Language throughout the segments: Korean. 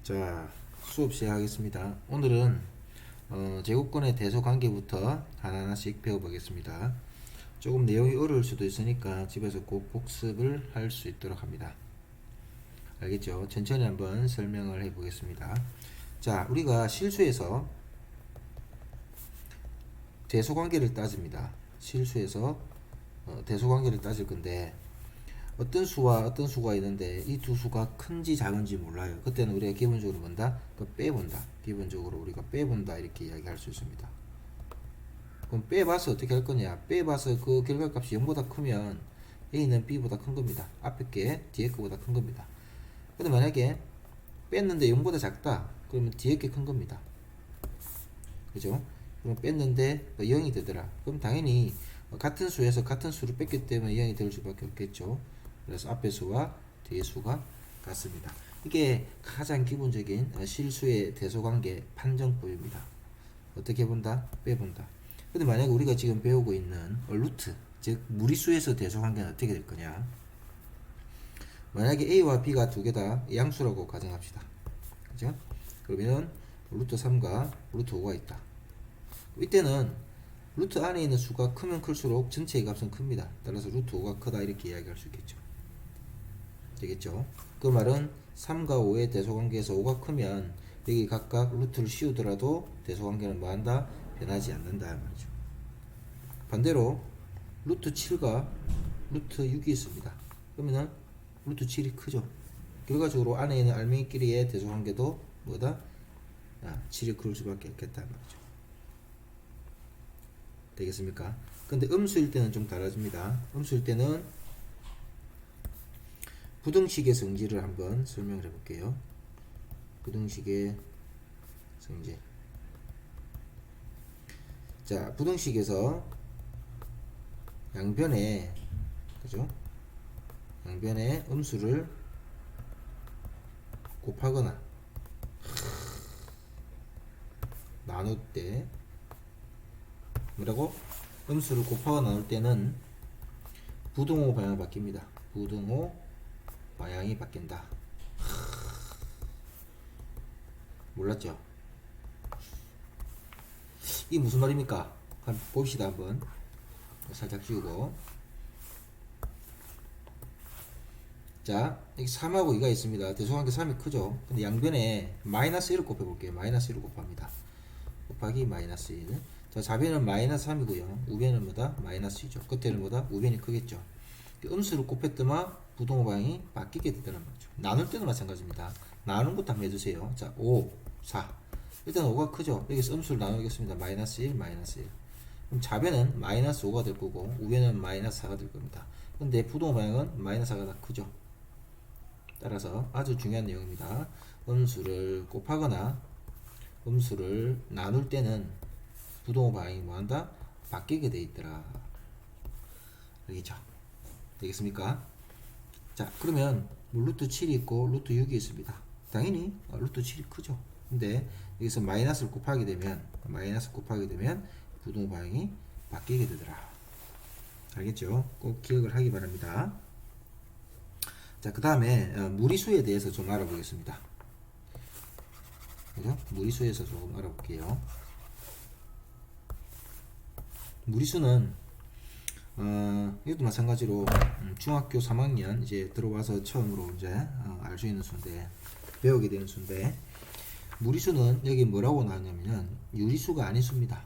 자, 수업 시작하겠습니다. 오늘은 제곱권의 대소 관계부터 하나하나씩 배워보겠습니다. 조금 내용이 어려울 수도 있으니까 집에서 꼭 복습을 할 수 있도록 합니다. 알겠죠? 천천히 한번 설명을 해보겠습니다. 자, 우리가 실수에서 대소 관계를 따집니다. 실수에서 대소 관계를 따질 건데, 어떤 수와 어떤 수가 있는데 이 두 수가 큰지 작은지 몰라요. 그때는 우리가 기본적으로 뭔다? 빼본다. 기본적으로 우리가 빼본다 이렇게 이야기할 수 있습니다. 그럼 빼봐서 어떻게 할 거냐? 빼봐서 그 결과값이 0보다 크면 A는 B보다 큰 겁니다. 앞에 게 뒤에 거보다 큰 겁니다. 근데 만약에 뺐는데 0보다 작다 그러면 뒤에 게 큰 겁니다. 그죠? 그럼 뺐는데 0이 되더라. 그럼 당연히 같은 수에서 같은 수를 뺐기 때문에 0이 될 수밖에 없겠죠. 그래서 앞에 수와 뒤에 수가 같습니다. 이게 가장 기본적인 실수의 대소관계 판정법입니다. 어떻게 본다? 빼본다. 근데 만약에 우리가 지금 배우고 있는 루트, 즉 무리수에서 대소관계는 어떻게 될 거냐? 만약에 A와 B가 두 개 다 양수라고 가정합시다. 그죠? 그러면 루트 3과 루트 5가 있다. 이때는 루트 안에 있는 수가 크면 클수록 전체의 값은 큽니다. 따라서 루트 5가 크다 이렇게 이야기할 수 있겠죠. 되겠죠? 그 말은 3과 5의 대소관계에서 5가 크면 여기 각각 루트를 씌우더라도 대소관계는 뭐한다? 변하지 않는다 말이죠. 반대로 루트 7과 루트 6이 있습니다. 그러면은 루트 7이 크죠. 결과적으로 안에 있는 알맹이끼리의 대소관계도 뭐다? 7이 클 수밖에 없겠다 말이죠. 되겠습니까? 근데 음수일 때는 좀 달라집니다. 음수일 때는 부등식의 성질을 한번 설명을 해볼게요. 부등식의 성질. 자, 부등식에서 양변에, 그죠? 양변에 음수를 곱하거나 나눌 때, 뭐라고? 음수를 곱하거나 나눌 때는 부등호 방향이 바뀝니다. 부등호 방향이 바뀐다. 몰랐죠? 이게 무슨 말입니까? 한번 봅시다. 한번 살짝 지우고. 자, 여기 3하고 2가 있습니다. 대소관계 3이 크죠? 근데 양변에 마이너스 1을 곱해볼게요. 마이너스 1을 곱합니다. 곱하기 마이너스 1. 자, 좌변은 마이너스 3이고요. 우변은 뭐다? 마이너스 2죠. 끝에는 뭐다? 우변이 크겠죠. 음수를 곱했더만 부등호 방향이 바뀌게 되더란 말이죠. 나눌 때도 마찬가지입니다. 나누는 것도 한번 해주세요. 자, 5, 4. 일단 5가 크죠. 여기서 음수를 나누겠습니다. 마이너스 1, 마이너스 1. 그럼 좌변은 마이너스 5가 될 거고 우변은 마이너스 4가 될 겁니다. 근데 부등호 방향은 마이너스 4가 다 크죠. 따라서 아주 중요한 내용입니다. 음수를 곱하거나 음수를 나눌 때는 부등호 방향이 뭐한다? 바뀌게 돼 있더라. 알겠죠? 되겠습니까? 자, 그러면 루트 7이 있고 루트 6이 있습니다. 당연히 루트 7이 크죠. 근데 여기서 마이너스를 곱하게 되면 부등호 방향이 바뀌게 되더라. 알겠죠? 꼭 기억을 하기 바랍니다. 자, 그 다음에 무리수에 대해서 좀 알아보겠습니다. 그죠? 무리수에서 조금 알아볼게요. 무리수는 이것도 마찬가지로 중학교 3학년 이제 들어와서 처음으로 이제 알 수 있는 수인데 배우게 되는 수인데, 무리수는 여기 뭐라고 나왔냐면 유리수가 아닌 수입니다.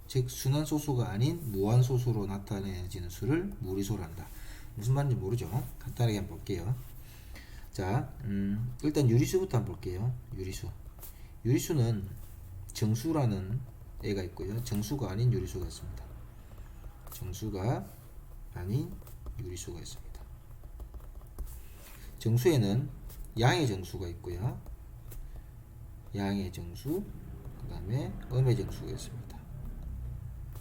즉 순환소수가 아닌 무한소수로 나타내지는 수를 무리수란다. 무슨 말인지 모르죠? 간단하게 한번 볼게요. 자, 일단 유리수부터 한번 볼게요. 유리수는 정수라는 애가 있고요. 정수가 아닌 유리수가 있습니다. 정수가 아닌 유리수가 있습니다. 정수에는 양의 정수가 있고요. 양의 정수, 그 다음에 음의 정수가 있습니다.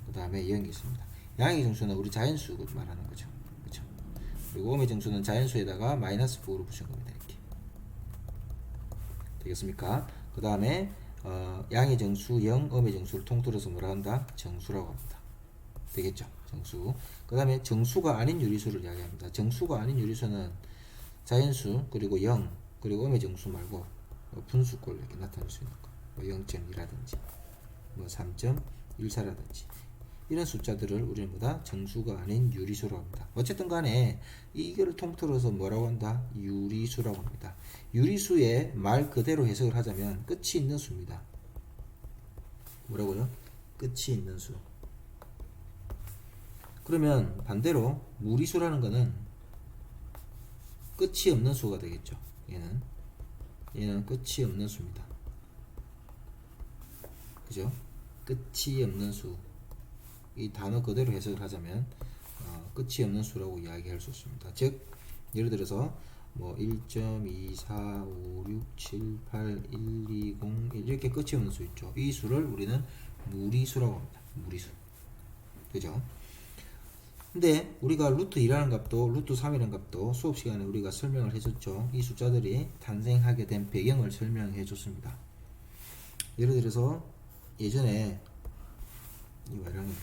그 다음에 0이 있습니다. 양의 정수는 우리 자연수 말하는 거죠. 그렇죠? 그리고 음의 정수는 자연수에다가 마이너스 부호를 붙인 겁니다. 이렇게. 되겠습니까? 그 다음에 양의 정수 0, 음의 정수를 통틀어서 뭐라 한다? 정수라고 합니다. 되겠죠? 정수. 그 다음에 정수가 아닌 유리수를 이야기합니다. 정수가 아닌 유리수는 자연수, 그리고 0, 그리고 음의 정수 말고 분수꼴로 이렇게 나타낼 수 있는 거. 뭐 0.2라든지 뭐 3.14라든지 이런 숫자들을 우리는 뭐다? 정수가 아닌 유리수라고 합니다. 어쨌든 간에 이거를 통틀어서 뭐라고 한다? 유리수라고 합니다. 유리수의 말 그대로 해석을 하자면 끝이 있는 수입니다. 뭐라고요? 끝이 있는 수. 그러면 반대로 무리수라는 거는 끝이 없는 수가 되겠죠. 얘는 끝이 없는 수입니다. 그죠? 끝이 없는 수. 이 단어 그대로 해석을 하자면 끝이 없는 수라고 이야기할 수 있습니다. 즉 예를 들어서 뭐 1.24, 5, 6, 7, 8, 1, 2, 0, 1 이렇게 끝이 없는 수 있죠. 이 수를 우리는 무리수라고 합니다. 무리수. 그죠? 근데 우리가 루트 2라는 값도 루트 3이라는 값도 수업 시간에 우리가 설명을 해줬죠. 이 숫자들이 탄생하게 된 배경을 설명해 줬습니다. 예를 들어서 예전에 이 말하는 거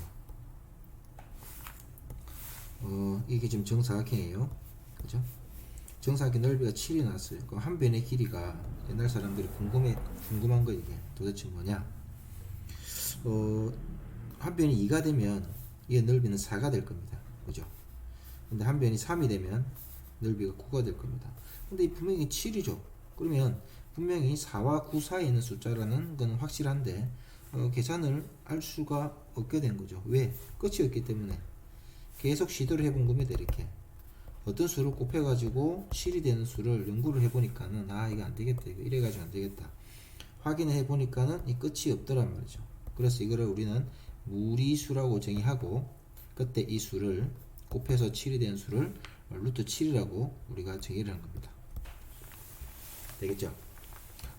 이게 지금 정사각형이에요. 그죠? 정사각형 넓이가 7이 나왔어요. 그럼 한 변의 길이가 옛날 사람들이 궁금한 거 이게 도대체 뭐냐? 한 변이 2가 되면 이 넓이는 4가 될 겁니다. 그죠? 근데 한 변이 3이 되면 넓이가 9가 될 겁니다. 근데 이 분명히 7이죠. 그러면 분명히 4와 9 사이에 있는 숫자라는 건 확실한데 계산을 할 수가 없게 된 거죠. 왜? 끝이 없기 때문에. 계속 시도를 해본 겁니다. 이렇게 어떤 수를 곱해가지고 7이 되는 수를 연구를 해보니까는 이거 안되겠다, 이거 이래가지고 안되겠다 확인을 해보니까는 이 끝이 없더란 말이죠. 그래서 이거를 우리는 무리수라고 정의하고 그때 이 수를 곱해서 7이 되는 수를 루트 7이라고 우리가 정의를 하는 겁니다. 되겠죠?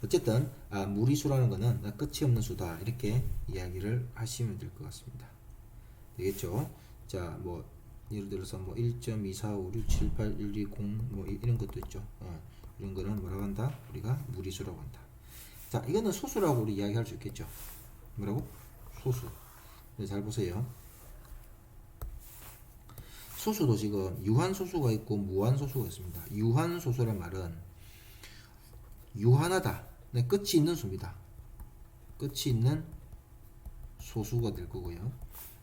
어쨌든 무리수라는 거는 끝이 없는 수다 이렇게 이야기를 하시면 될 것 같습니다. 되겠죠? 자, 뭐 예를 들어서 뭐 1.2456781120 뭐 이런 것도 있죠. 이런 거는 뭐라고 한다? 우리가 무리수라고 한다. 자, 이거는 소수라고 우리 이야기할 수 있겠죠. 뭐라고? 소수. 네, 잘 보세요. 소수도 지금 유한소수가 있고 무한소수가 있습니다. 유한소수란 말은 유한하다. 네, 끝이 있는 수입니다. 끝이 있는 소수가 될 거고요.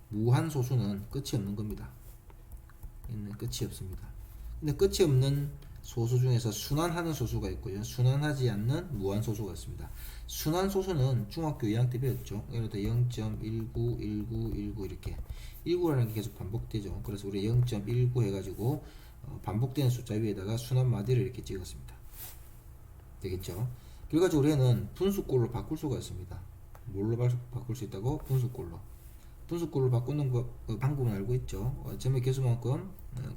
무한소수는 끝이 없는 겁니다. 얘는 끝이 없습니다. 근데 끝이 없는 소수 중에서 순환하는 소수가 있고요. 순환하지 않는 무한소수가 있습니다. 순환소수는 중학교 2학년 때 배웠죠. 예를 들어 0.19, 19, 19 이렇게 19라는 게 계속 반복되죠. 그래서 우리 0.19 해가지고 반복되는 숫자 위에다가 순환 마디를 이렇게 찍었습니다. 되겠죠? 그래가지고 우리는 분수꼴로 바꿀 수가 있습니다. 뭘로 바꿀 수 있다고? 분수꼴로. 분수꼴로 바꾸는 방법은 알고 있죠. 점의 개수만큼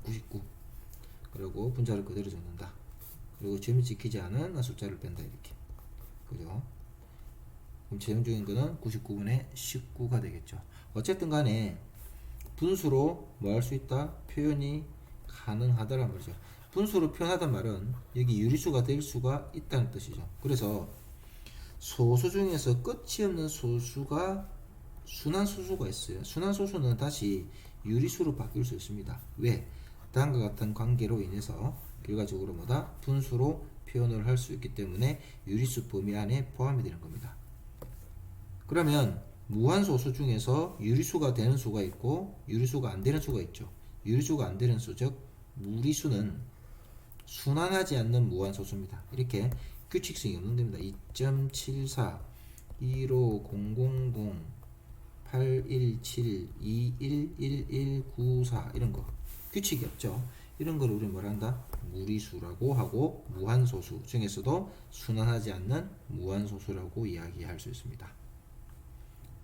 99. 그리고 분자를 그대로 적는다. 그리고 점이 지키지 않은 숫자를 뺀다 이렇게. 그죠? 그럼 최종적인 거는 99분의 19가 되겠죠. 어쨌든 간에 분수로 뭐 할 수 있다? 표현이 가능하다란 말이죠. 분수로 표현하단 말은 여기 유리수가 될 수가 있다는 뜻이죠. 그래서 소수 중에서 끝이 없는 소수가 순환소수가 있어요. 순환소수는 다시 유리수로 바뀔 수 있습니다. 왜? 다음과 같은 관계로 인해서 결과적으로 뭐다? 분수로 표현을 할 수 있기 때문에 유리수 범위 안에 포함이 되는 겁니다. 그러면 무한소수 중에서 유리수가 되는 수가 있고 유리수가 안 되는 수가 있죠. 유리수가 안 되는 수, 즉 무리수는 순환하지 않는 무한소수입니다. 이렇게 규칙성이 없는 겁니다. 2.74, 15000, 817, 211194 이런 거 규칙이 없죠. 이런 걸 우리 뭐라 한다? 무리수라고 하고 무한소수 중에서도 순환하지 않는 무한소수라고 이야기할 수 있습니다.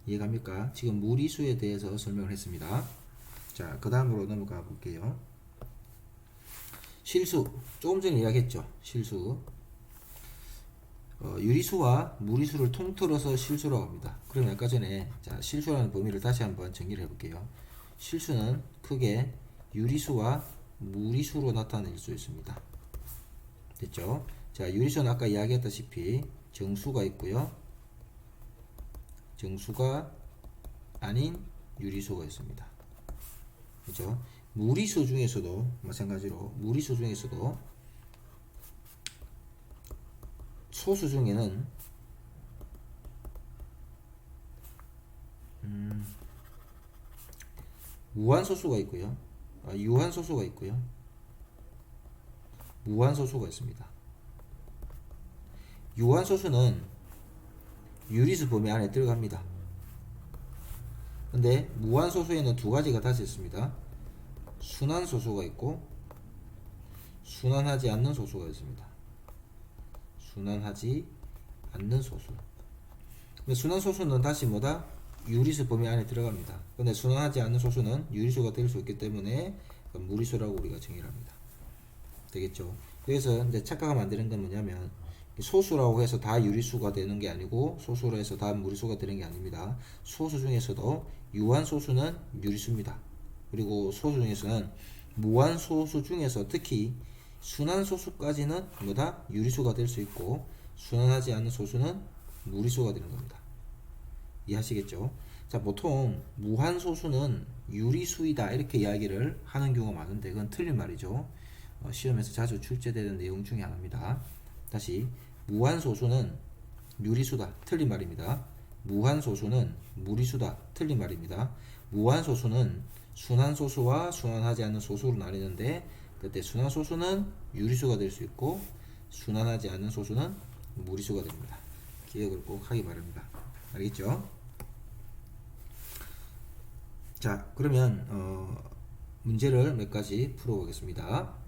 이해갑니까? 지금 무리수에 대해서 설명을 했습니다. 자, 그 다음으로 넘어가 볼게요. 실수. 조금 전에 이야기했죠. 실수. 유리수와 무리수를 통틀어서 실수라고 합니다. 그럼 아까 전에 자, 실수라는 범위를 다시 한번 정리를 해볼게요. 실수는 크게 유리수와 무리수로 나타낼 수 있습니다. 됐죠? 자, 유리수는 아까 이야기했다시피 정수가 있고요. 정수가 아닌 유리수가 있습니다. 그죠? 무리수 중에서도 마찬가지로 무리수 중에서도 소수 중에는 무한소수가 있고요. 유한소수가 있고요. 무한소수가 있습니다. 유한소수는 유리수 범위 안에 들어갑니다. 근데 무한소수에는 두 가지가 다시 있습니다. 순환소수가 있고 순환하지 않는 소수가 있습니다. 순환하지 않는 소수. 근데 순환소수는 다시 뭐다? 유리수 범위 안에 들어갑니다. 근데 순환하지 않는 소수는 유리수가 될 수 있기 때문에 무리수라고 우리가 정의를 합니다. 되겠죠? 여기서 이제 착각하면 안 되는 건 뭐냐면 소수라고 해서 다 유리수가 되는 게 아니고 소수로 해서 다 무리수가 되는 게 아닙니다. 소수 중에서도 유한소수는 유리수입니다. 그리고 소수 중에서는 무한소수 중에서 특히 순환소수까지는 뭐다? 유리수가 될 수 있고 순환하지 않는 소수는 무리수가 되는 겁니다. 이해하시겠죠? 자, 보통 무한소수는 유리수이다 이렇게 이야기를 하는 경우가 많은데 그건 틀린 말이죠. 시험에서 자주 출제되는 내용 중에 하나입니다. 다시 무한소수는 유리수다 틀린 말입니다. 무한소수는 무리수다 틀린 말입니다. 무한소수는 순환소수와 순환하지 않는 소수로 나뉘는데 그때 순환소수는 유리수가 될 수 있고 순환하지 않는 소수는 무리수가 됩니다. 기억을 꼭 하기 바랍니다. 알겠죠? 자, 그러면 문제를 몇 가지 풀어보겠습니다.